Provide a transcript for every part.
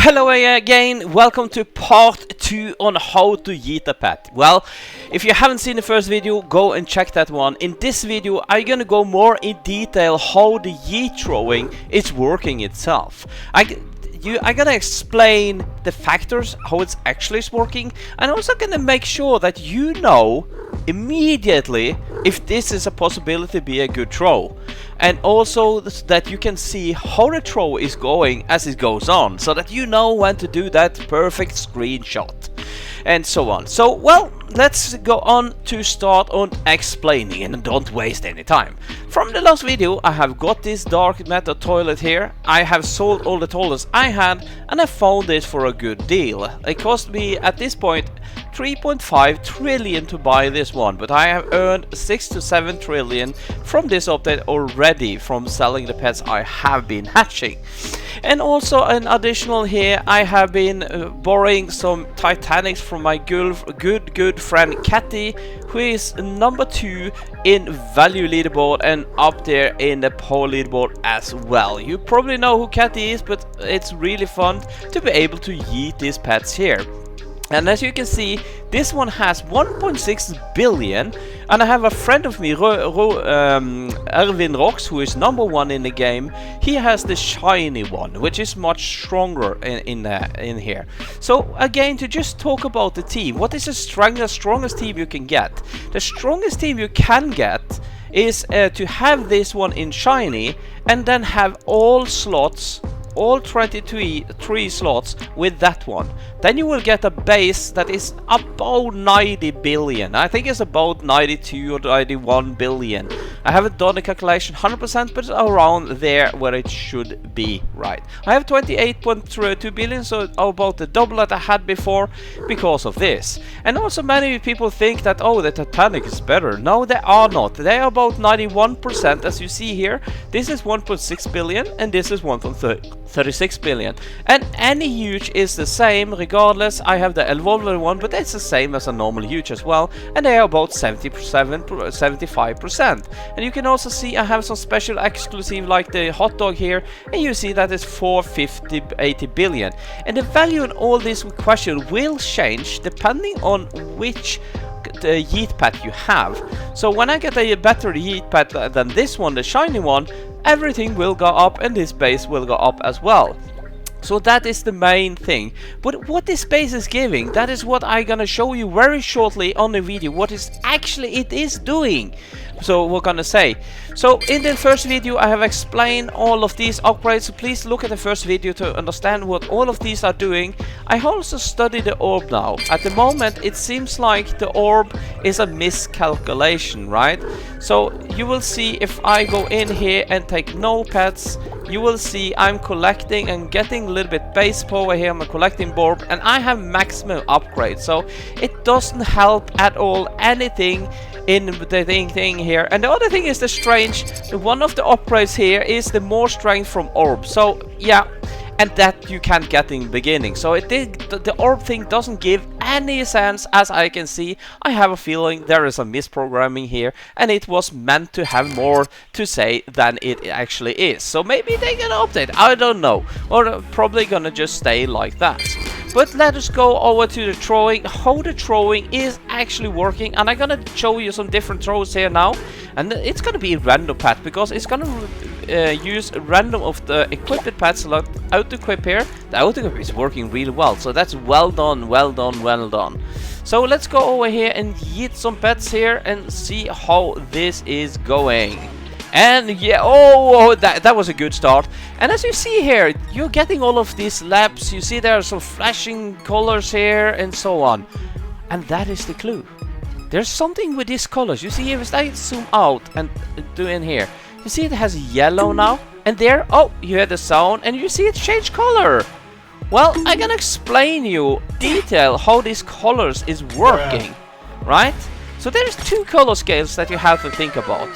Hello again, welcome to part 2 on how to yeet a pet. Well, if you haven't seen the first video, go and check that one. In this video, I'm gonna go more in detail how the yeet throwing is working itself. I'm gonna explain the factors, how it's actually working, and also gonna make sure that you know immediately if this is a possibility to be a good throw. And also that you can see how the throw is going as it goes on, so that you know when to do that perfect screenshot and so on. So, well, let's go on to start on explaining and don't waste any time. From the last video, I have got this dark matter toilet here. I have sold all the toilets I had and I found this for a good deal. It cost me at this point 3.5 trillion to buy this one, but I have earned 6 to 7 trillion from this update already from selling the pets I have been hatching. And also an additional here, I have been borrowing some Titanics from my good friend Catty, who is number 2 in value leaderboard and up there in the power leaderboard as well. You probably know who Catty is, but it's really fun to be able to yeet these pets here. And as you can see, this one has 1.6 billion, and I have a friend of me, Erwin Rox, who is number 1 in the game. He has the shiny one, which is much stronger in here. So again, to just talk about the team, what is the strongest team you can get? The strongest team you can get is to have this one in shiny, and then have all slots, all 23 slots with that one. Then you will get a base that is about 90 billion. I think it's about 92 or 91 billion. I haven't done the calculation 100%, but it's around there where it should be, right? I have 28.2 billion, so about the double that I had before because of this. And also many people think that, oh, the Titanic is better. No, they are not. They are about 91%, as you see here. This is 1.6 billion and this is 1.36 billion. And any huge is the same regardless. I have the evolved one, but it's the same as a normal huge as well, and they are about 75%. And you can also see I have some special exclusive like the hot dog here, and you see that is 480 billion. And the value in all this question will change depending on which the yeet pet you have. So when I get a better yeet pet than this one, the shiny one, everything will go up and this base will go up as well. So that is the main thing. But what this base is giving, that is what I'm gonna show you very shortly on the video, what is actually it is doing. So we're gonna say, so in the first video I have explained all of these upgrades, so please look at the first video to understand what all of these are doing. I also studied the orb now. At the moment it seems like the orb is a miscalculation, right? So you will see if I go in here and take no pets, you will see I'm collecting and getting a little bit base power here. I'm collecting orb and I have maximum upgrade, so it doesn't help at all anything in the thing here. And the other thing is the strange, one of the upgrades here is the more strength from orb. So yeah, and that you can't get in the beginning. So the orb thing doesn't give any sense. As I can see, I have a feeling there is a misprogramming here, and it was meant to have more to say than it actually is. So maybe they're gonna update, I don't know, or probably gonna just stay like that. But let us go over to the throwing, how the throwing is actually working, and I'm gonna show you some different throws here now. And it's gonna be random pet, because it's gonna use random of the equipped pets like auto equip here. The auto equip is working really well, so that's well done, well done, well done. So let's go over here and yeet some pets here and see how this is going. And yeah, oh, that was a good start. And as you see here, you're getting all of these laps. You see there are some flashing colors here and so on. And that is the clue. There's something with these colors. You see here, if I zoom out and do in here, you see it has yellow now. And there, oh, you hear the sound and you see it change color. Well, I'm gonna explain you detail how these colors is working, right? So there's 2 color scales that you have to think about.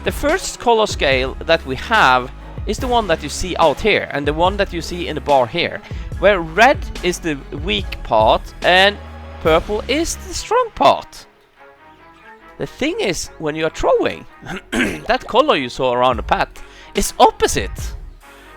The first color scale that we have is the one that you see out here, and the one that you see in the bar here, where red is the weak part and purple is the strong part. The thing is, when you are throwing, that color you saw around the pet is opposite.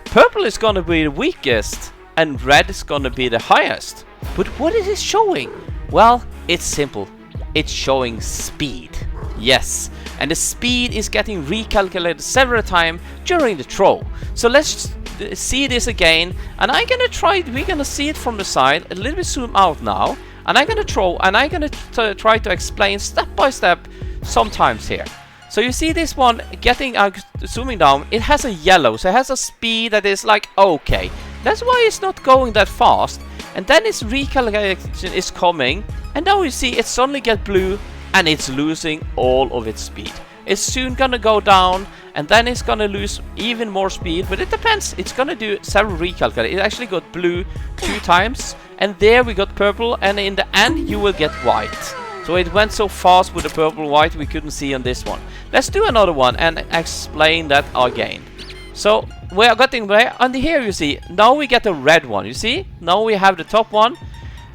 Purple is gonna be the weakest and red is gonna be the highest. But what is it showing? Well, it's simple. It's showing speed. Yes, and the speed is getting recalculated several times during the throw. So let's see this again, and I'm gonna try it. We're gonna see it from the side, a little bit zoom out now, and I'm gonna throw, and I'm gonna try to explain step by step sometimes here. So you see this one getting, zooming down, it has a yellow, so it has a speed that is like okay. That's why it's not going that fast. And then its recalculation is coming, and now you see it suddenly get blue, and it's losing all of its speed. It's soon gonna go down, and then it's gonna lose even more speed, but it depends. It's gonna do several recalculations. It actually got blue 2 times, and there we got purple, and in the end you will get white. So it went so fast with the purple white we couldn't see on this one. Let's do another one and explain that again. So we are getting there, and here you see, now we get the red one, you see? Now we have the top one,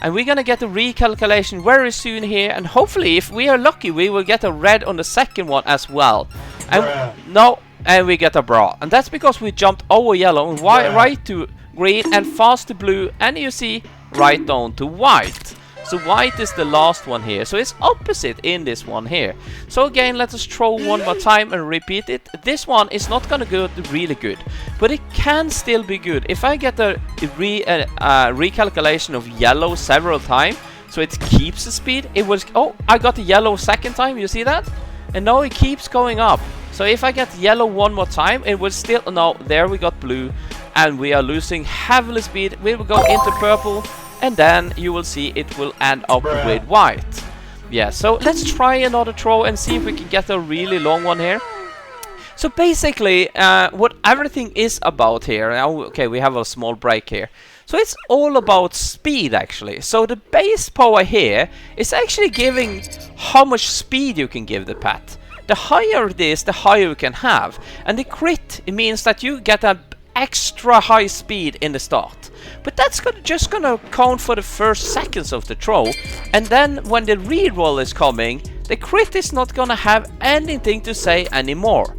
and we're gonna get the recalculation very soon here, and hopefully if we are lucky we will get a red on the second one as well. And we get a bra, and that's because we jumped over yellow and right to green and fast to blue, and you see right down to white. So white is the last one here, so it's opposite in this one here. So again, let us throw one more time and repeat it. This one is not gonna go really good, but it can still be good. If I get a recalculation of yellow several times, so it keeps the speed, it was, oh, I got the yellow second time, you see that? And now it keeps going up. So if I get yellow one more time, it will still, no, there we got blue, and we are losing heavily speed. We will go into purple, and then you will see it will end up with white. Yeah, so let's try another throw and see if we can get a really long one here. So basically, what everything is about here, okay, we have a small break here. So it's all about speed actually. So the base power here is actually giving how much speed you can give the pet. The higher it is, the higher you can have. And the crit, it means that you get an extra high speed in the start. But that's just gonna count for the first seconds of the throw, and then when the reroll is coming, the crit is not gonna have anything to say anymore.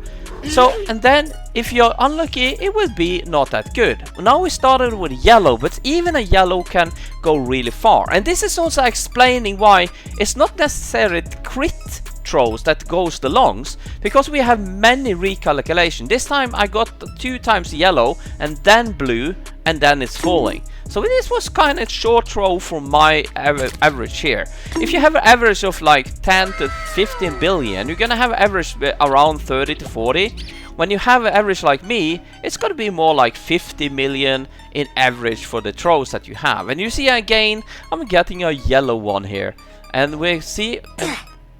So, and then if you're unlucky, it will be not that good. Now we started with yellow, but even a yellow can go really far. And this is also explaining why it's not necessarily crit throws that goes the longs, because we have many recalculation. This time I got 2 times yellow and then blue, and then it's falling. So this was kind of short throw for my average here. If you have an average of like 10 to 15 billion, you're gonna have an average around 30 to 40. When you have an average like me, it's gonna be more like 50 million in average for the throws that you have. And you see again, I'm getting a yellow one here, and we see.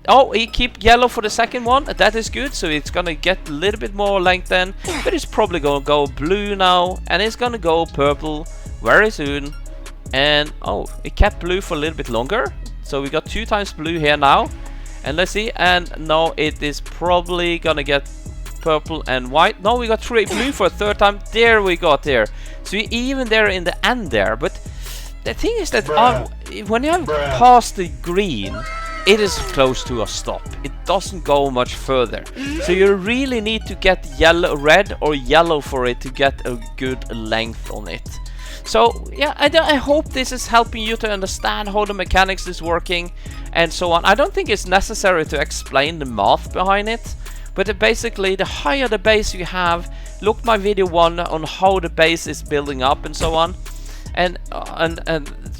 Oh, he keep yellow for the second one. That is good. So it's gonna get a little bit more length then, but it's probably gonna go blue now, and it's gonna go purple very soon. And oh, it kept blue for a little bit longer. So we got 2 times blue here now, and let's see. And now it is probably gonna get purple and white. No, we got 3 blue for a third time. There we got there. So we even there in the end there. But the thing is that when you have passed the green, it is close to a stop. It doesn't go much further. So you really need to get yellow, red or yellow for it to get a good length on it. So yeah, I hope this is helping you to understand how the mechanics is working and so on. I don't think it's necessary to explain the math behind it, but basically the higher the base you have, look my video 1 on how the base is building up and so on. And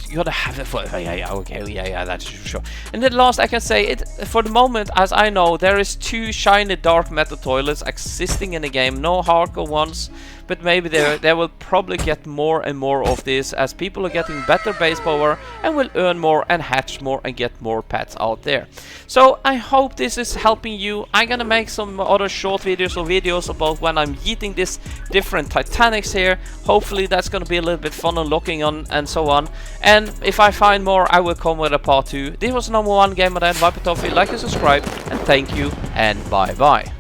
you gotta have it for yeah, that's sure. And then last I can say it for the moment, as I know, there is 2 shiny dark metal toilets existing in the game, no hardcore ones, but maybe they will probably get more and more of this as people are getting better base power and will earn more and hatch more and get more pets out there. So I hope this is helping you. I'm gonna make some other short videos or videos about when I'm yeeting this different Titanics here. Hopefully that's gonna be a little bit fun and looking on and so on. And if I find more, I will come with a part 2. This was #1 Gamer Dad, Viper Toffee. Like and subscribe, and thank you, and bye bye.